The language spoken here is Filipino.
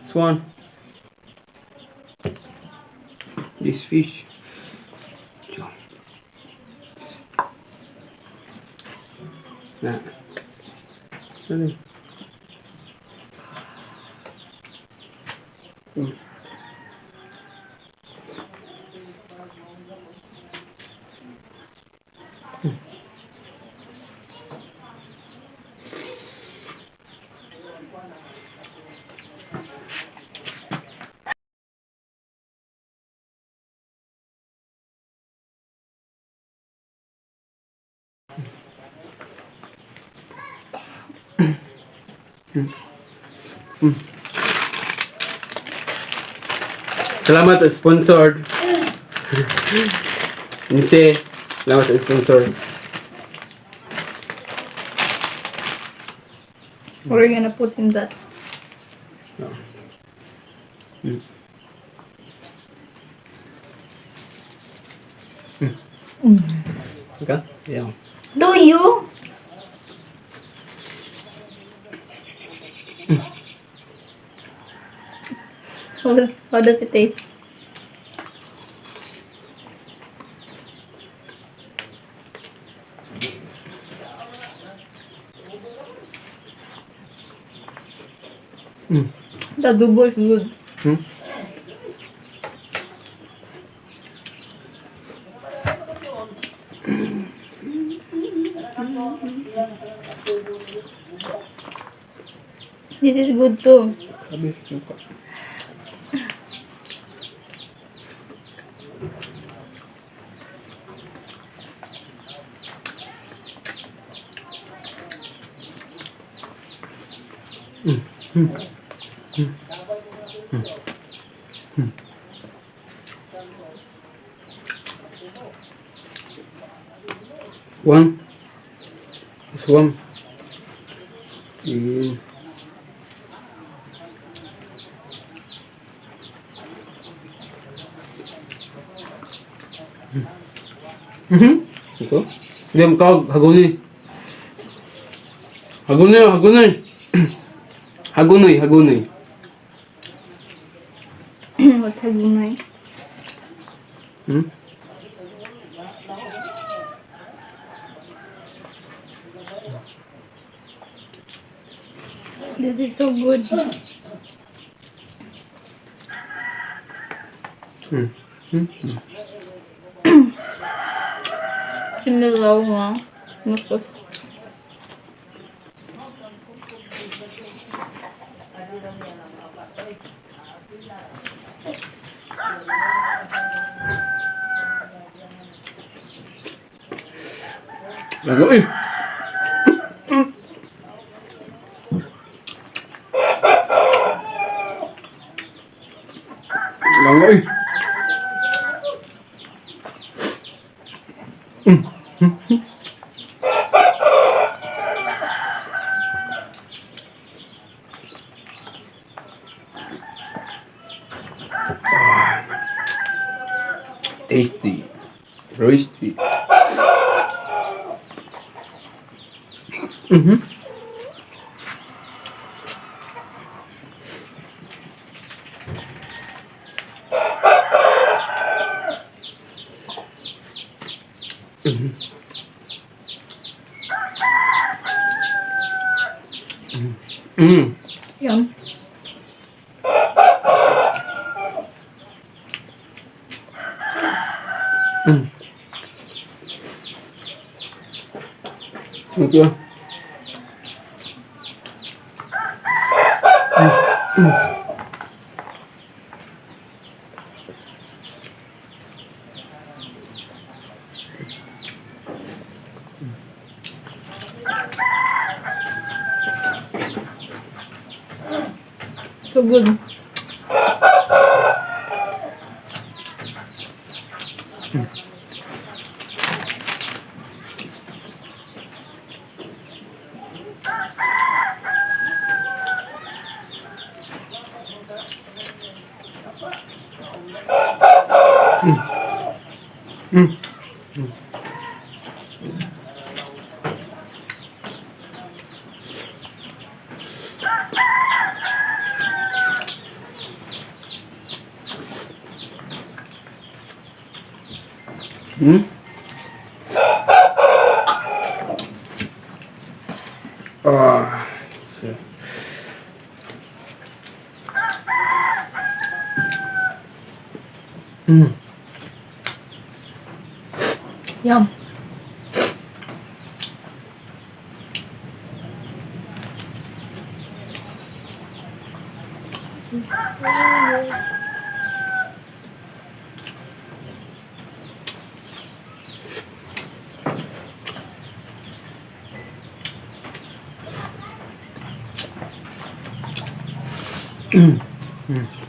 Swan. This fish. Nah. Ano? Salamat sponsored. Nise. Salamat sponsor. We're gonna put in that. Okay? Yeah. Do you? How does it taste? The adobo is good. This is good too. Sabi, lupa. One. This one. And ito. Hindi mo kawag. Hagunay. Hagunay. Hagunay. Hagunay. Hagunay. What's hagunay? This is so good. Sinilaw nga. Napos. Langoy. Langoy. Tasty. Roasty. Yum. Thank you. So good. Hmm? Ah. Shit. Hmm. Yum. Hmm. Hmm.